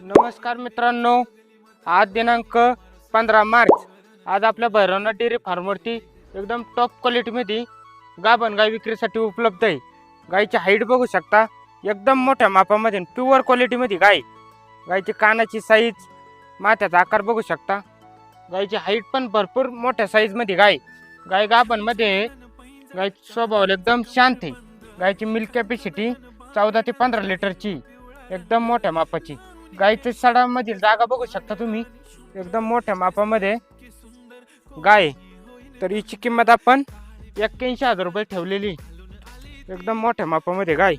नमस्कार मित्रांनो, आज दिनांक 15 मार्च. आज आपल्या भैरवनाथ डेअरी फार्मवरती एकदम टॉप क्वालिटीमध्ये गाभण गाय विक्रीसाठी उपलब्ध आहे. गायची हाईट बघू शकता, एकदम मोठ्या मापामध्ये प्युअर क्वालिटीमध्ये गाय. गायची कानाची साईज, माथ्याचा आकार बघू शकता. गायची हाईट पण भरपूर मोठ्या साईजमध्ये गाय. गाय गाभणमध्ये गाय स्वभावाला एकदम शांत आहे. गायची मिल्क कॅपॅसिटी 14 ते 15 लिटरची, एकदम मोठ्या मापाची. गायच्या सडामधील जागा बघू शकता तुम्ही, एकदम मोठ्या मापामध्ये गाय. तर हिची किंमत आपण 81,000 रुपये ठेवलेली, एकदम मोठ्या मापामध्ये गाय.